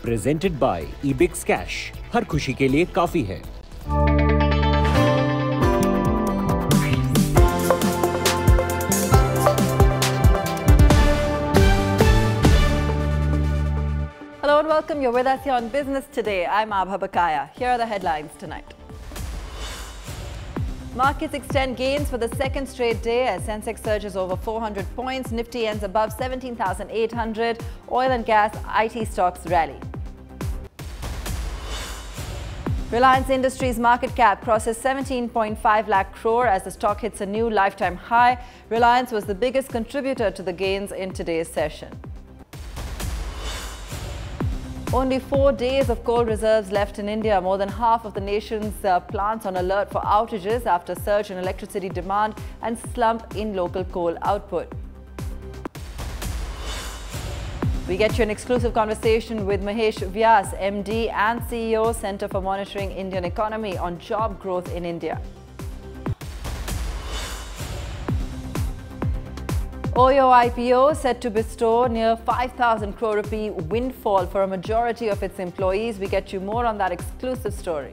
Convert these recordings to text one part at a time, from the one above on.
Presented by Ebix cash. हर खुशी के लिए काफी है। Hello and welcome. You're with us here on Business Today. I'm Abha Bakaya. Here are the headlines tonight. Markets extend gains for the second straight day as Sensex surges over 400 points. Nifty ends above 17,800. Oil and gas, IT stocks rally. Reliance Industries market cap crosses 17.5 lakh crore as the stock hits a new lifetime high. Reliance was the biggest contributor to the gains in today's session. Only 4 days of coal reserves left in India. More than half of the nation's plants on alert for outages after surge in electricity demand and slump in local coal output. We get you an exclusive conversation with Mahesh Vyas, MD and CEO, Centre for Monitoring Indian Economy, on job growth in India. Oyo IPO set to bestow near 5,000 crore rupee windfall for a majority of its employees. We get you more on that exclusive story.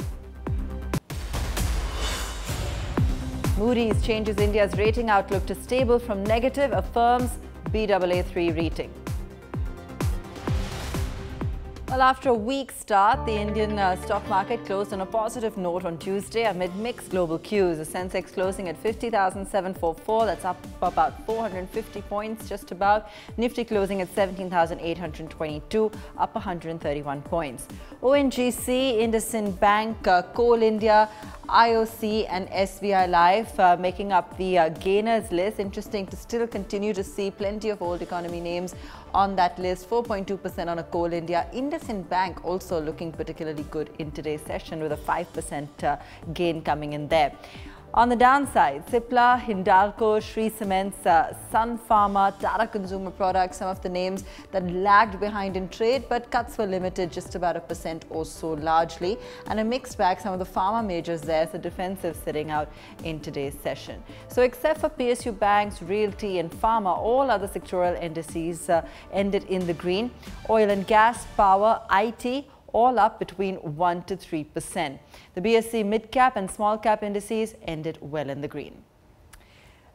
Moody's changes India's rating outlook to stable from negative, affirms Baa3 rating. Well, after a weak start, the Indian stock market closed on a positive note on Tuesday amid mixed global cues. The Sensex closing at 50,744, that's up about 450 points, just about. Nifty closing at 17,822, up 131 points. ONGC, IndusInd Bank, Coal India, IOC and SBI Life making up the gainers list. Interesting to still continue to see plenty of old economy names on that list. 4.2% on a Coal India. IndusInd Bank also looking particularly good in today's session with a 5% gain coming in there. On the downside, Cipla, Hindalco, Shree Cements, Sun Pharma, Tata Consumer Products, some of the names that lagged behind in trade, but cuts were limited just about 1% or so largely. And a mixed bag, some of the pharma majors there, so defensive sitting out in today's session. So except for PSU banks, realty and pharma, all other sectoral indices ended in the green. Oil and gas, power, IT, all up between 1 to 3%. The BSE mid-cap and small-cap indices ended well in the green.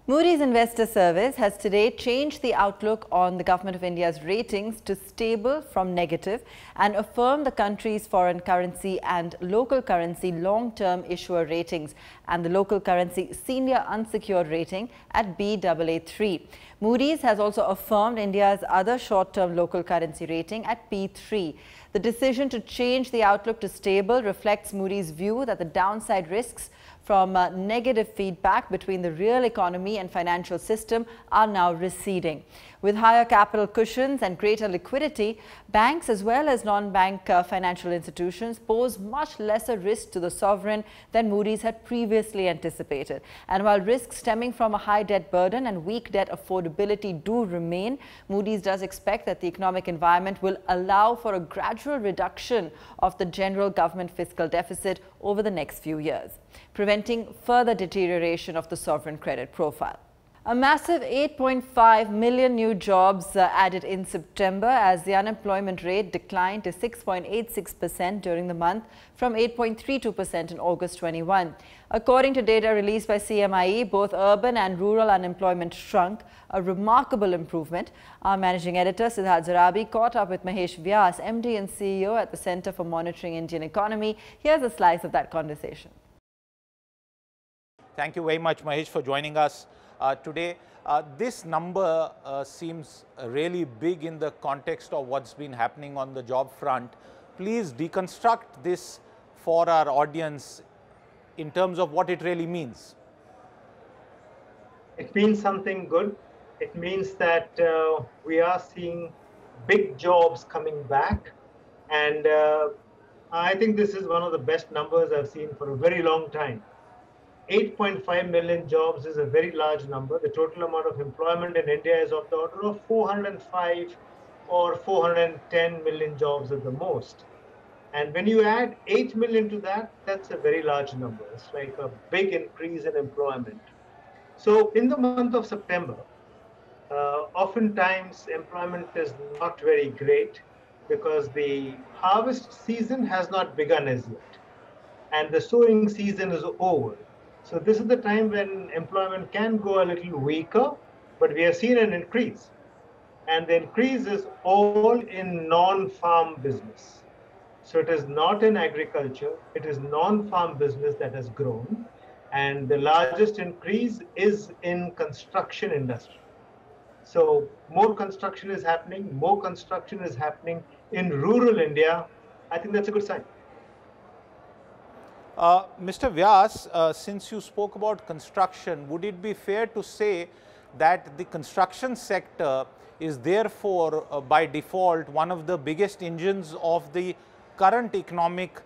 Moody's Investor Service has today changed the outlook on the Government of India's ratings to stable from negative and affirmed the country's foreign currency and local currency long-term issuer ratings and the local currency senior unsecured rating at Baa3. Moody's has also affirmed India's other short-term local currency rating at P3. The decision to change the outlook to stable reflects Moody's view that the downside risks from negative feedback between the real economy and financial system are now receding. With higher capital cushions and greater liquidity, banks as well as non-bank financial institutions pose much lesser risk to the sovereign than Moody's had previously anticipated. And while risks stemming from a high debt burden and weak debt affordability do remain, Moody's does expect that the economic environment will allow for a gradual reduction of the general government fiscal deficit over the next few years, preventing further deterioration of the sovereign credit profile. A massive 8.5 million new jobs added in September as the unemployment rate declined to 6.86% during the month from 8.32% in August 21. According to data released by CMIE, both urban and rural unemployment shrunk, a remarkable improvement. Our managing editor Siddharth Zarabi caught up with Mahesh Vyas, MD and CEO at the Centre for Monitoring Indian Economy. Here's a slice of that conversation. Thank you very much, Mahesh, for joining us today. This number seems really big in the context of what's been happening on the job front. Please deconstruct this for our audience in terms of what it really means. It means something good. It means that we are seeing big jobs coming back. And I think this is one of the best numbers I've seen for a very long time. 8.5 million jobs is a very large number. The total amount of employment in India is of the order of 405 or 410 million jobs at the most. And when you add 8 million to that, that's a very large number. It's like a big increase in employment. So in the month of September, oftentimes employment is not very great. because the harvest season has not begun as yet, and the sowing season is over. So this is the time when employment can go a little weaker, but we have seen an increase. And the increase is all in non-farm business. So it is not in agriculture, it is non-farm business that has grown. And the largest increase is in construction industry. So more construction is happening, more construction is happening in rural India. I think that's a good sign. Mr. Vyas, since you spoke about construction, would it be fair to say that the construction sector is therefore by default one of the biggest engines of the current economic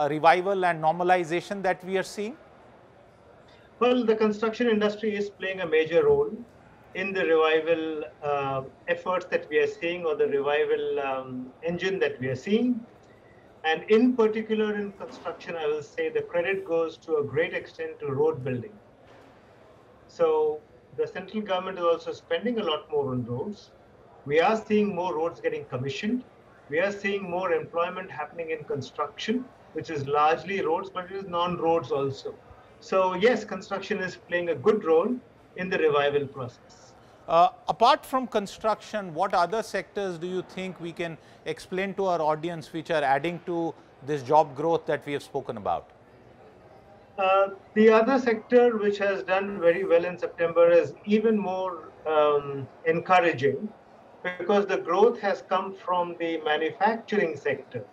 revival and normalization that we are seeing? Well, the construction industry is playing a major role in the revival efforts that we are seeing, or the revival engine that we are seeing. And in particular in construction, I will say the credit goes to a great extent to road building. So the central government is also spending a lot more on roads. We are seeing more roads getting commissioned. We are seeing more employment happening in construction, which is largely roads, but it is non-roads also. So yes, construction is playing a good role in the revival process. Apart from construction, what other sectors do you think we can explain to our audience which are adding to this job growth that we have spoken about? The other sector which has done very well in September is even more encouraging, because the growth has come from the manufacturing sector.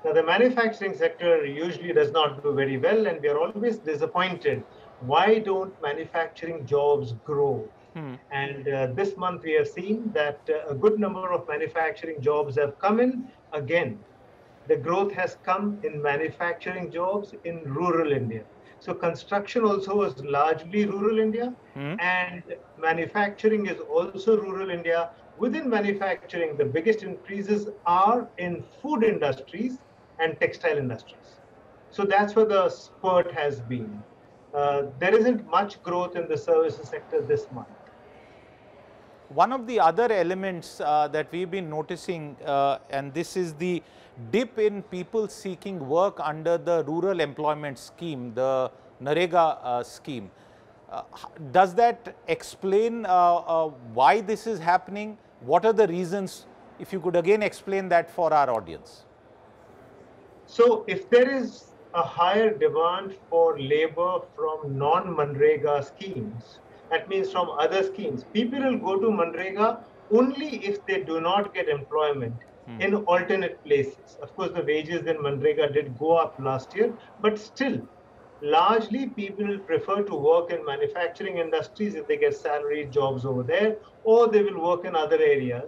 Now, the manufacturing sector usually does not do very well, and we are always disappointed. Why don't manufacturing jobs grow? And this month we have seen that a good number of manufacturing jobs have come in again. The growth has come in manufacturing jobs in rural India. So construction also was largely rural India, and manufacturing is also rural India. Within manufacturing, the biggest increases are in food industries and textile industries. So that's where the spurt has been. There isn't much growth in the services sector this month. One of the other elements that we've been noticing, and this is the dip in people seeking work under the rural employment scheme, the NREGA scheme. Does that explain why this is happening? What are the reasons? If you could again explain that for our audience. So if there is a higher demand for labor from non-MNREGA schemes, that means from other schemes, people will go to MNREGA only if they do not get employment in alternate places. Of course, the wages in MNREGA did go up last year, but still, largely people will prefer to work in manufacturing industries if they get salaried jobs over there, or they will work in other areas,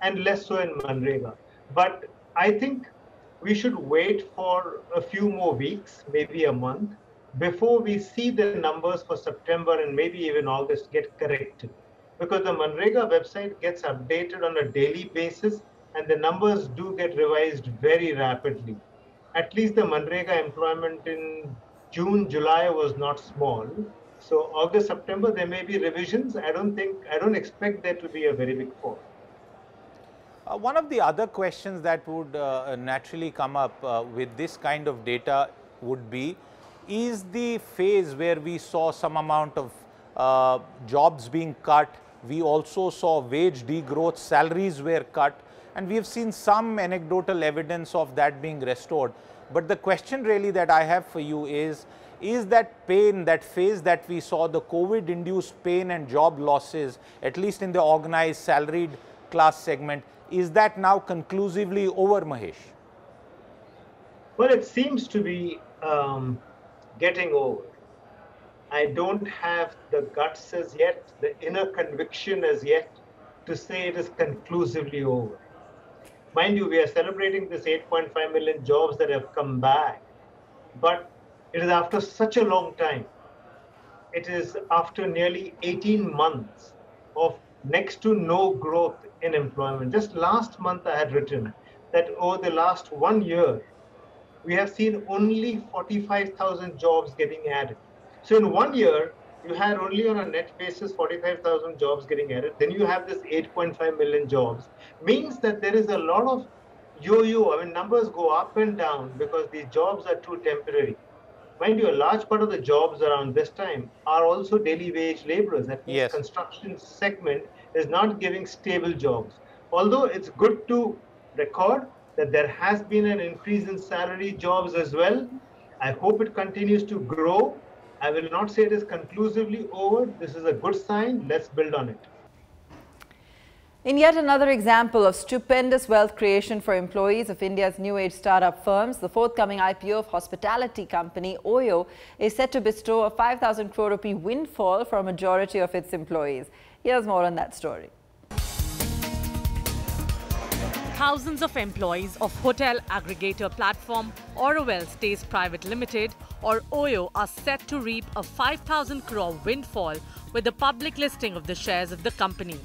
and less so in MNREGA. But I think we should wait for a few more weeks, maybe a month, before we see the numbers for September and maybe even August get corrected. Because the MNREGA website gets updated on a daily basis, and the numbers do get revised very rapidly. At least the MNREGA employment in June, July was not small. So August, September, there may be revisions. I don't expect there to be a very big fall. One of the other questions that would naturally come up with this kind of data would be, is the phase where we saw some amount of jobs being cut, we also saw wage degrowth, salaries were cut, and we have seen some anecdotal evidence of that being restored. But the question really that I have for you is that pain, that phase that we saw, the COVID-induced pain and job losses, at least in the organized salaried class segment, is that now conclusively over, Mahesh? Well, it seems to be getting over. I don't have the guts as yet, the inner conviction as yet, to say it is conclusively over. Mind you, we are celebrating this 8.5 million jobs that have come back, but it is after such a long time. It is after nearly 18 months of next to no growth in employment. Just last month I had written that over the last 1 year, we have seen only 45,000 jobs getting added. So in 1 year, you had only on a net basis 45,000 jobs getting added. Then you have this 8.5 million jobs. Means that there is a lot of yo-yo. I mean, numbers go up and down because these jobs are too temporary. Mind you, a large part of the jobs around this time are also daily wage laborers. That means Yes. construction segment is not giving stable jobs. Although it's good to record that there has been an increase in salary jobs as well. I hope it continues to grow. I will not say it is conclusively over. This is a good sign. Let's build on it. In yet another example of stupendous wealth creation for employees of India's new age startup firms, the forthcoming IPO of hospitality company OYO is set to bestow a 5,000 crore rupee windfall for a majority of its employees. Here's more on that story. Thousands of employees of hotel aggregator platform Auroville Stays Private Limited or OYO are set to reap a 5,000 crore windfall with the public listing of the shares of the company.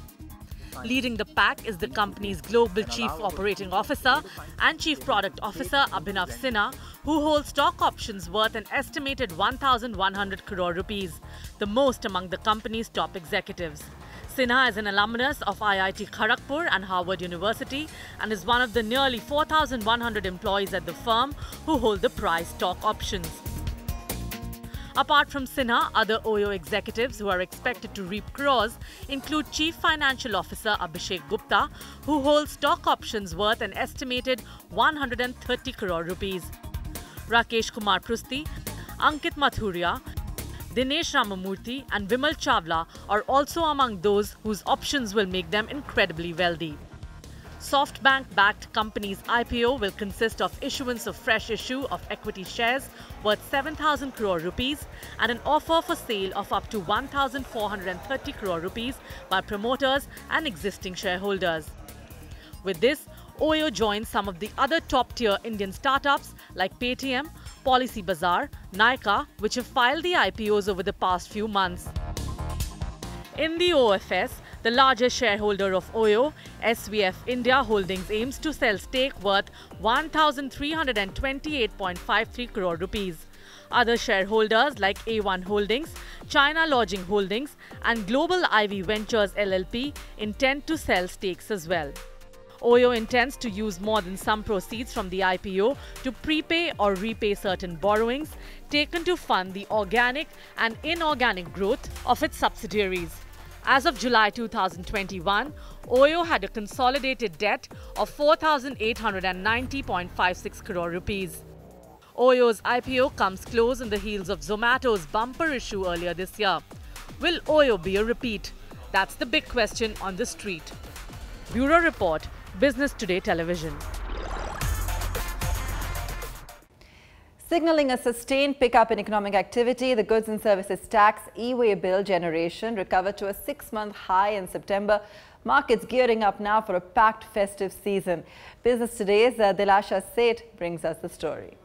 Leading the pack is the company's Global Chief Operating Officer and Chief Product Officer Abhinav Sinha, who holds stock options worth an estimated 1,100 crore rupees, the most among the company's top executives. Sinha is an alumnus of IIT Kharagpur and Harvard University and is one of the nearly 4,100 employees at the firm who hold the prize stock options. Apart from Sinha, other OYO executives who are expected to reap crores include Chief Financial Officer Abhishek Gupta, who holds stock options worth an estimated 130 crore rupees. Rakesh Kumar Prusti, Ankit Mathuria, Dinesh Ramamurthy and Vimal Chawla are also among those whose options will make them incredibly wealthy. SoftBank-backed company's IPO will consist of issuance of fresh issue of equity shares worth 7,000 crore rupees and an offer for sale of up to 1,430 crore rupees by promoters and existing shareholders. With this, OYO joins some of the other top-tier Indian startups like Paytm, Policybazaar, Nykaa, which have filed the IPOs over the past few months. In the OFS, the largest shareholder of OYO, SVF India Holdings aims to sell stake worth 1,328.53 crore rupees. Other shareholders like A1 Holdings, China Lodging Holdings and Global Ivy Ventures LLP intend to sell stakes as well. OYO intends to use more than some proceeds from the IPO to prepay or repay certain borrowings taken to fund the organic and inorganic growth of its subsidiaries. As of July 2021, OYO had a consolidated debt of 4,890.56 crore rupees. OYO's IPO comes close on the heels of Zomato's bumper issue earlier this year. Will OYO be a repeat? That's the big question on the street. Bureau Report, Business Today Television. Signaling a sustained pickup in economic activity, the goods and services tax e-way bill generation recovered to a 6-month high in September. Markets gearing up now for a packed festive season. Business Today's Dilasha Seth brings us the story.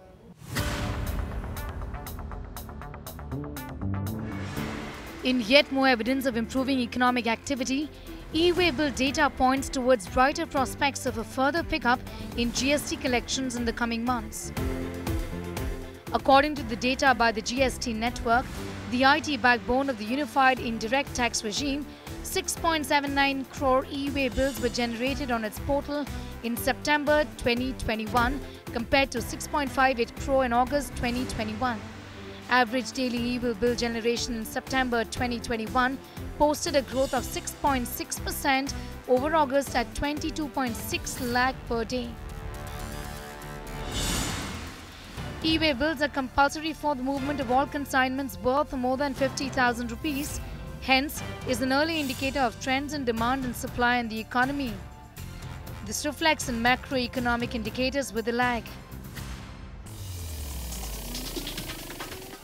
In yet more evidence of improving economic activity, e-way bill data points towards brighter prospects of a further pickup in GST collections in the coming months. According to the data by the GST network, the IT backbone of the unified indirect tax regime, 6.79 crore e-way bills were generated on its portal in September 2021 compared to 6.58 crore in August 2021. Average daily e-way bill generation in September 2021 posted a growth of 6.6% over August at 22.6 lakh per day. E-way bills are compulsory for the movement of all consignments worth more than 50,000 rupees. Hence, is an early indicator of trends in demand and supply in the economy. This reflects in macroeconomic indicators with a lag.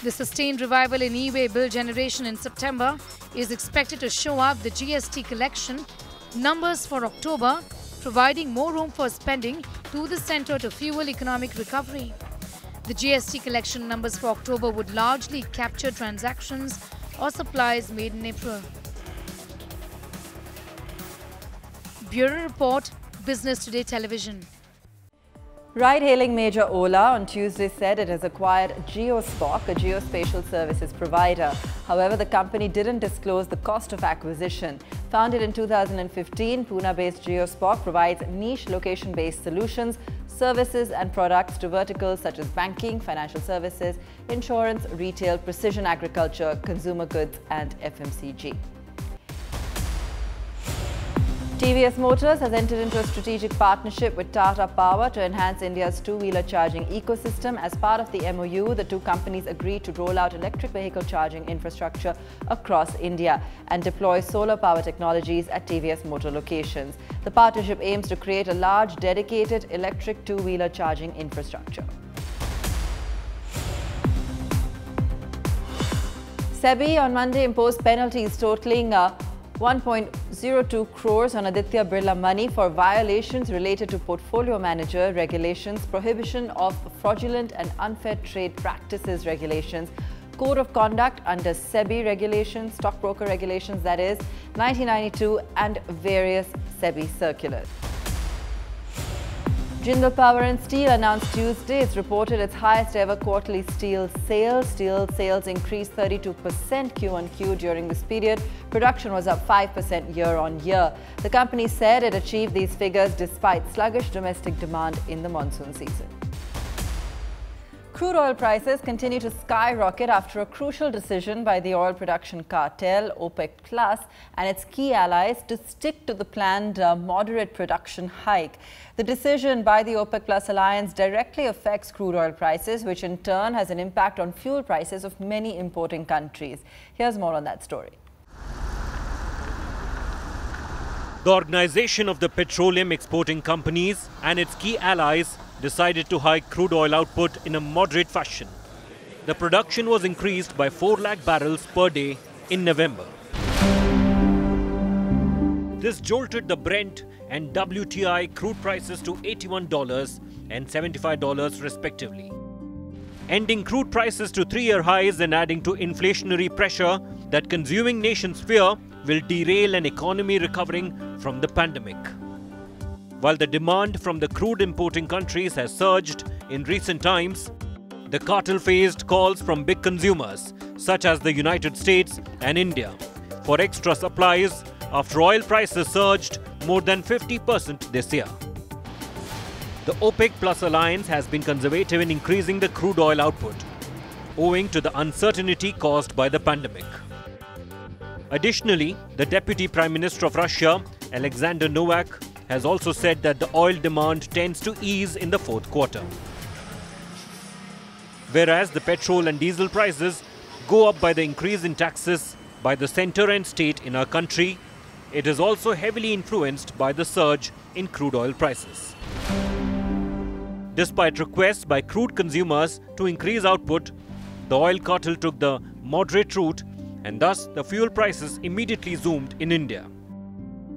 The sustained revival in e-way bill generation in September is expected to show up the GST collection numbers for October, providing more room for spending to the centre to fuel economic recovery. The GST collection numbers for October would largely capture transactions or supplies made in April. Bureau Report, Business Today Television. Ride-hailing major Ola on Tuesday said it has acquired Geospoc, a geospatial services provider. However, the company didn't disclose the cost of acquisition. Founded in 2015, Pune-based Geospoc provides niche location-based solutions, services and products to verticals such as banking, financial services, insurance, retail, precision agriculture, consumer goods and FMCG. TVS Motors has entered into a strategic partnership with Tata Power to enhance India's two-wheeler charging ecosystem. As part of the MOU, the two companies agreed to roll out electric vehicle charging infrastructure across India and deploy solar power technologies at TVS Motor locations. The partnership aims to create a large, dedicated electric two-wheeler charging infrastructure. SEBI on Monday imposed penalties totaling 1.02 crores on Aditya Birla Money for violations related to portfolio manager regulations, prohibition of fraudulent and unfair trade practices regulations, code of conduct under SEBI regulations, stockbroker regulations that is, 1992 and various SEBI circulars. Jindal Power and Steel announced Tuesday it's reported its highest ever quarterly steel sales. Steel sales increased 32% Q-on-Q during this period. Production was up 5% year-on-year. The company said it achieved these figures despite sluggish domestic demand in the monsoon season. Crude oil prices continue to skyrocket after a crucial decision by the oil production cartel, OPEC Plus, and its key allies to stick to the planned moderate production hike. The decision by the OPEC Plus alliance directly affects crude oil prices, which in turn has an impact on fuel prices of many importing countries. Here's more on that story. The Organization of the Petroleum Exporting Companies and its key allies decided to hike crude oil output in a moderate fashion. The production was increased by 4 lakh barrels per day in November. This jolted the Brent and WTI crude prices to $81 and $75 respectively, ending crude prices to 3-year highs and adding to inflationary pressure that consuming nations fear will derail an economy recovering from the pandemic. While the demand from the crude importing countries has surged in recent times, the cartel faced calls from big consumers such as the United States and India for extra supplies after oil prices surged more than 50% this year. The OPEC Plus alliance has been conservative in increasing the crude oil output, owing to the uncertainty caused by the pandemic. Additionally, the Deputy Prime Minister of Russia, Alexander Novak, has also said that the oil demand tends to ease in the fourth quarter. Whereas the petrol and diesel prices go up by the increase in taxes by the centre and state in our country, it is also heavily influenced by the surge in crude oil prices. Despite requests by crude consumers to increase output, the oil cartel took the moderate route and thus the fuel prices immediately zoomed in India.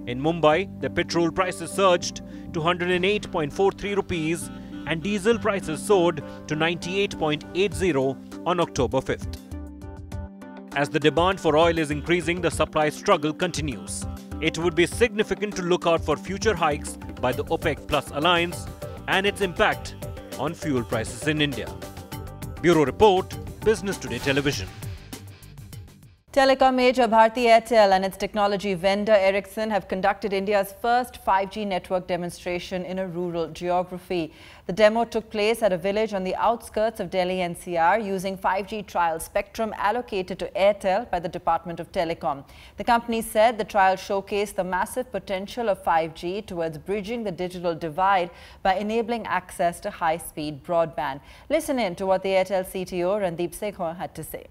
In Mumbai, the petrol prices surged to 108.43 rupees and diesel prices soared to 98.80 on October 5th. As the demand for oil is increasing, the supply struggle continues. It would be significant to look out for future hikes by the OPEC Plus alliance and its impact on fuel prices in India. Bureau Report, Business Today Television. Telecom major Bharti Airtel and its technology vendor Ericsson have conducted India's first 5G network demonstration in a rural geography. The demo took place at a village on the outskirts of Delhi NCR using 5G trial spectrum allocated to Airtel by the Department of Telecom. The company said the trial showcased the massive potential of 5G towards bridging the digital divide by enabling access to high-speed broadband. Listen in to what the Airtel CTO Randeep Sekhwa had to say.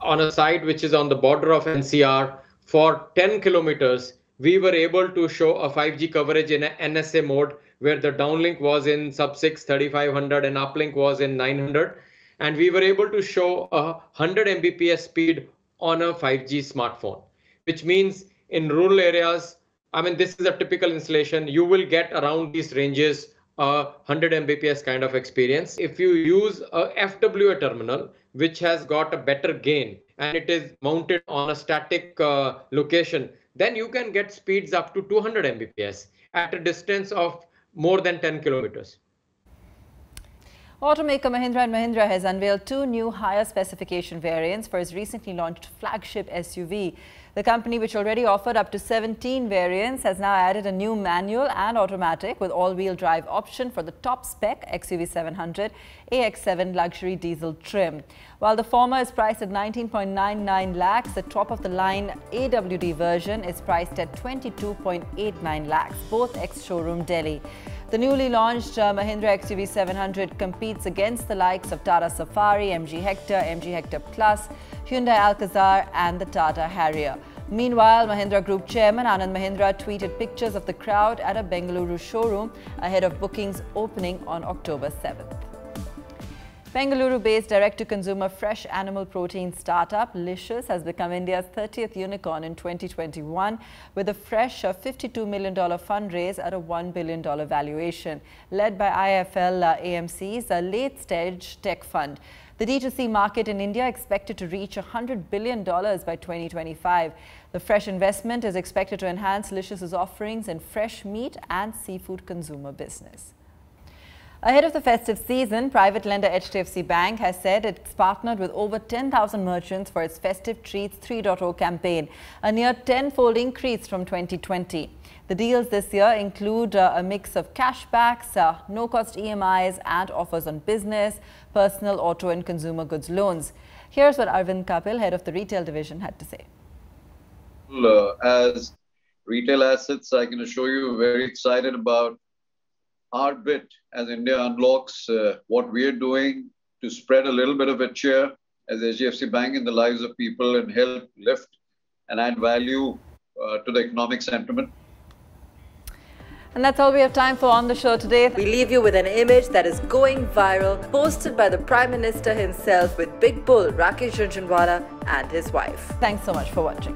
On a site which is on the border of NCR, for 10 kilometers, we were able to show a 5G coverage in an NSA mode where the downlink was in sub-6 3500 and uplink was in 900. And we were able to show a 100 Mbps speed on a 5G smartphone, which means in rural areas, I mean, this is a typical installation. You will get around these ranges 100 Mbps kind of experience. If you use a FWA terminal, which has got a better gain and it is mounted on a static location, then you can get speeds up to 200 Mbps at a distance of more than 10 kilometers. Automaker Mahindra & Mahindra has unveiled 2 new higher specification variants for its recently launched flagship SUV. The company, which already offered up to 17 variants, has now added a new manual and automatic with all-wheel drive option for the top spec XUV700 AX7 luxury diesel trim. While the former is priced at 19.99 lakhs, the top-of-the-line AWD version is priced at 22.89 lakhs, both ex-showroom Delhi. The newly launched Mahindra XUV700 competes against the likes of Tata Safari, MG Hector Plus, Hyundai Alcazar and the Tata Harrier. Meanwhile, Mahindra Group Chairman Anand Mahindra tweeted pictures of the crowd at a Bengaluru showroom ahead of bookings opening on October 7th. Bengaluru-based direct-to-consumer fresh animal protein startup Licious has become India's 30th unicorn in 2021 with a fresh $52 million fundraise at a $1 billion valuation, led by IIFL AMC's late-stage tech fund. The D2C market in India expected to reach $100 billion by 2025. The fresh investment is expected to enhance Licious's offerings in fresh meat and seafood consumer business. Ahead of the festive season, private lender HDFC Bank has said it's partnered with over 10,000 merchants for its Festive Treats 3.0 campaign, a near 10-fold increase from 2020. The deals this year include a mix of cashbacks, no-cost EMIs and offers on business, personal, auto and consumer goods loans. Here's what Arvind Kapil, head of the retail division, had to say. As retail assets, I can assure you we're very excited about our bit as India unlocks what we are doing to spread a little bit of a cheer as HDFC Bank in the lives of people and help lift and add value to the economic sentiment. And that's all we have time for on the show today. We leave you with an image that is going viral, posted by the Prime Minister himself with Big Bull Rakesh Jhunjhunwala and his wife. Thanks so much for watching.